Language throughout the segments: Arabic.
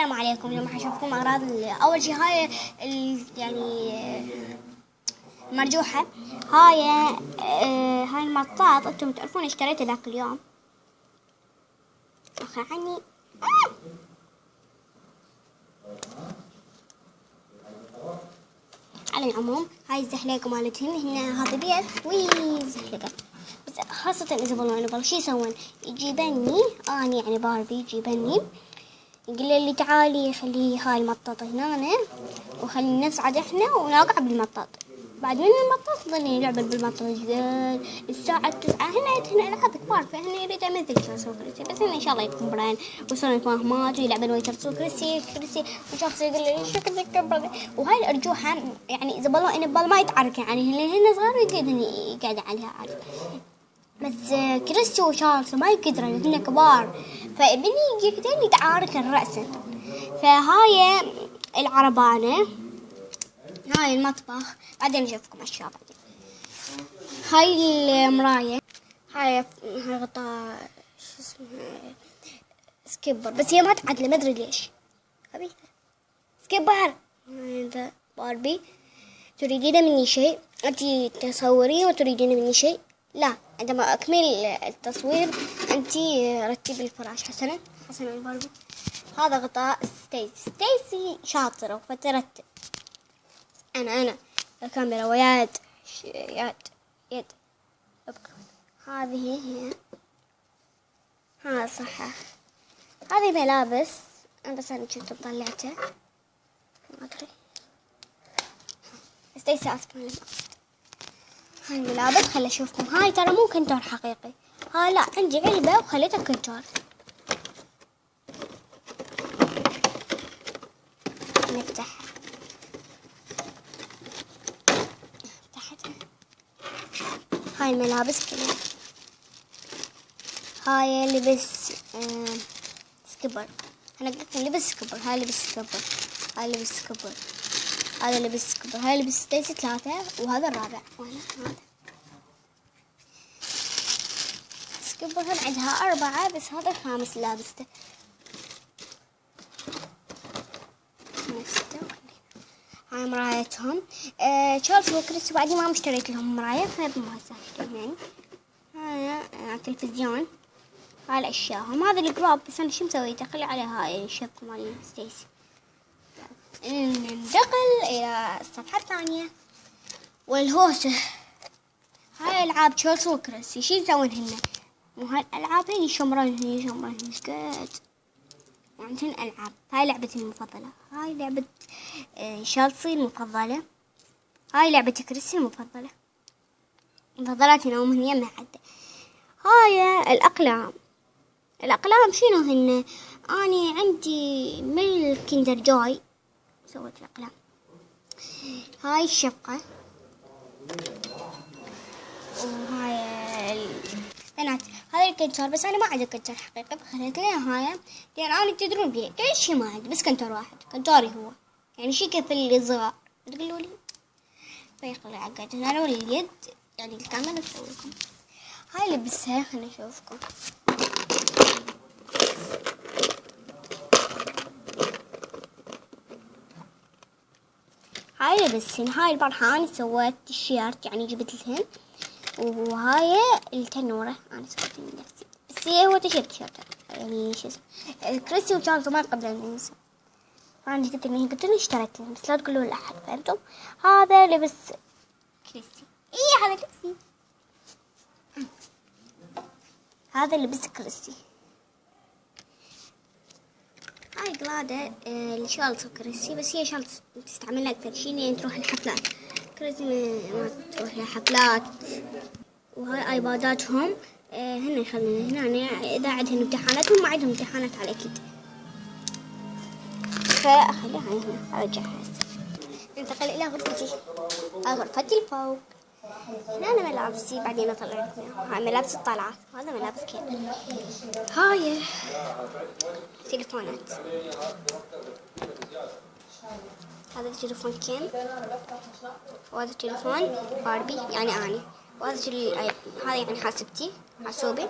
السلام عليكم. اليوم حشوفكم أغراض أول شي هاي يعني مرجوحة. هاي المطاط أنتم تعرفون اشتريته ذاك اليوم. أخي عني على العموم هاي الزحليقة مالتهن هنا هذا بيت ويزحلقة، بس خاصة إذا بالله شي يسوون يجيبني أنا يعني باربي يجيبني يقول لي تعالي خلي هاي المطاط هنا وخلينا نصعد احنا ونوقع بالمطاط. بعد من المطاط ظلني نلعب بالمطاط الساعة 9. هنا ألعاب كبار، فهنا يريد أمثل ترسو كريسي، بس إن شاء الله يكون بران وصلنا فاهمات ويلعبون ويا ترسو كريسي وشخص يقول لي شكل كبر. وهاي الأرجوحة يعني إذا بالله إن بالله ما يتعرك يعني هنا صغار يقعد عليها عارف، بس كريستي وشارلز ما يقدرون هن كبار، فابني يقدر يتعارك رأسا. فهاي العربانة، هاي المطبخ، بعدين نشوفكم أشياء بعدين. هاي المراية، هاي غطاء شو اسمه سكيبر، بس هي ما تعدل ما أدري ليش خبيثة سكيبر. هذا باربي. تريدين مني شيء؟ أنتي تصورين وتريدين مني شيء؟ لا، عندما أكمل التصوير أنت رتبي الفراش. حسنا الباربي. هذا غطاء ستيسي شاطرة فترتب. أنا الكاميرا ويد يد هذه هي. ها صح، هذه ملابس بس أنا كنت طلعته ما أدري. ستيسي أسفل. هاي الملابس خلي أشوفكم. هاي ترى مو كنتور حقيقي، هاي لا عندي علبة وخليتها كنتور. نفتحها. فتحتها. هاي الملابس كلها. هاي لبس سكبر. أنا قلت لبس سكبر. هاي لبس سكبر. هاي لبس سكبر. هذا لبس سكبر. هاي لبس ستيسي 3 وهذا الرابع. وأنا هذا سكبر هم عندها 4 بس هذا الخامس لابسته. هاي مرايتهم. تشارلز وكريس بعدين ما اشتريت لهم مراية فما اشتريت يعني. هاي التلفزيون. هاي الأشياء هم. هذا الجراب بس أنا شو مسوي دخل على هاي الشبكة مال ستيسي. ننتقل إلى الصفحة الثانية والهوسة. هاي ألعاب تشارلز وكريس شي يسوون هنا. وهاي الألعاب هي يشمرون سكت يعني هن ألعاب. هاي لعبتي المفضلة. هاي لعبة شالسي المفضلة. هاي لعبة كريسي المفضلة. مفضلاتي نوم هي ما حد. هاي الأقلام شنو هن؟ أنا عندي من الكندر جوي سويت الأقلام. هاي الشبقة. وهاي بنات. هذا الكنتور بس أنا ما عندي كنتور حقيقي فخليت لي هاي لأن أنا تدرون بيه كل شيء ما عندي بس كنتور واحد. كنتوري هو يعني شيء كيف اللي صغار تقولوا لي فيخلي عقد هنا واليد يعني الكاميرا تسوي لكم. هاي لبسها خلينا نشوفكم. هاي لبسهن. هاي البارحة أنا سويت تيشيرت يعني جبت لهن. وهاي التنورة أنا سويت لنفسي بس هو تيشيرت يعني شو اسمه كريسي وتشارلز ما قبل النساء، فأنا قلت إني اشتريت لهم بس لا تقولوا لأحد فهمتم. هذا لبس كريسي. هذا كريسي. هذا لبس كريسي. هاي قلادة لشارلز وكريسي بس هي شارلز تستعملها أكثر شيء يعني تروح الحفلات. كريسي ما تروح الحفلات. وهاي ايباداتهم هن يخلون هنا اذا عندهم امتحاناتهم ما عندهم امتحانات على اكيد فاخليها هنا ارجعها هسه. ننتقل الى غرفتي. غرفتي الفوق. هنا انا ملابسي بعدين اطلع لكم هاي ملابس الطلعات. هذا ملابس كين. هاي تليفونات. هذا التليفون كين وهذا التليفون باربي يعني أنا. وهذا هذا يعني حاسبتي حاسوبي.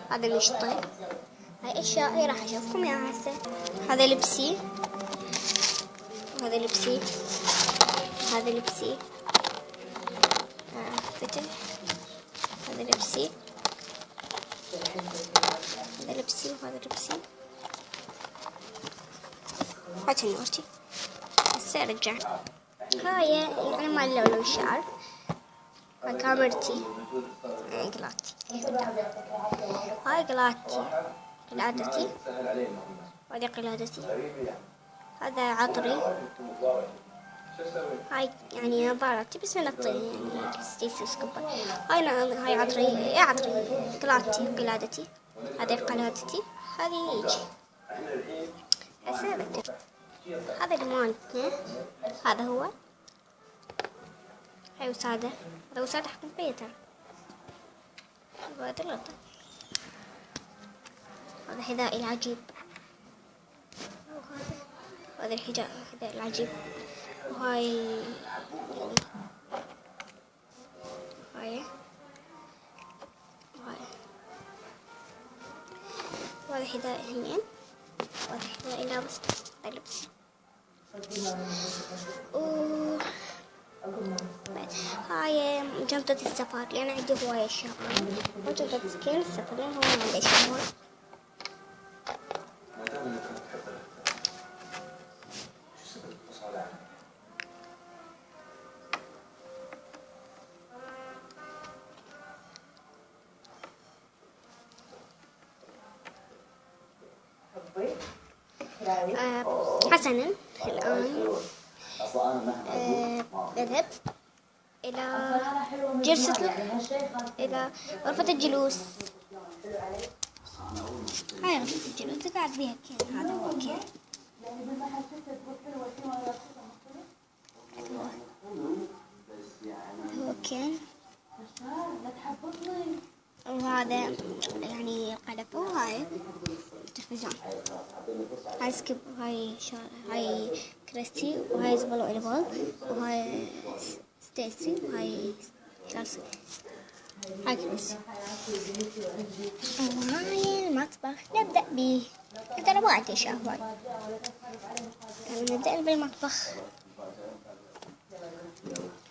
هذا المشطة. هاي اشياء هي راح اشوفكم اياها هسه. هذا لبسي، وهذا لبسي، هذا لبسي، فتح، هذا لبسي، هذا لبسي، وهذا لبسي. هاتي نورتي. هسه ارجع. هاي يعني ما لو الشعر. هاي كاميرتي، هاي قلادتي، هاي قلادتي، وهذه قلادتي، هذا عطري، هاي يعني نظارتي بس من الطين يعني ستيسي وسكوبر. هاي عطري قلادتي، هذه قلادتي، هذه يجي هسه بدي. هذا لمانتنا، هذا هو، هاي وسادة، هذا وسادة حق البيتر، وهذا اللطة، هذا حذائي العجيب، وهذا الحذاء العجيب، وهاي يعني هاي وهذا حذائي هنين، وهذا حذائي لابس لبس. هاي جنطة السفر لأن عندي هواية أشياء، وجنطة سكين السفر لأن هو ما عندي أشياء هون. حسنا الآن نذهب إلى إلى غرفة الجلوس. هاي غرفة الجلوس قاعد بيها كين، هذا هو كين، هو كين، وهذا يعني القلب، وهاي التلفزيون، هاي سكيب، هاي كريستي، وهاي زبالو إلبال، وهاي ستيسي، وهاي شارسي، هاي كريستي، وهاي المطبخ. نبدأ به، ترى ما عندي أشياء هواي، يعني نبدأ بالمطبخ.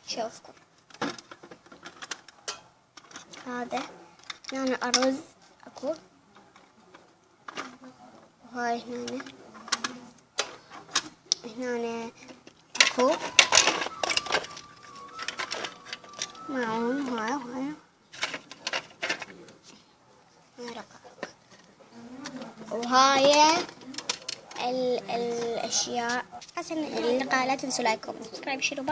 شوفكم هذا هنا أرز أكو، وهاي هنا أكو معون، وهاي رقائق، وهاي الأشياء. حسن اللقاء، لا تنسوا لايك وسبسكرايب.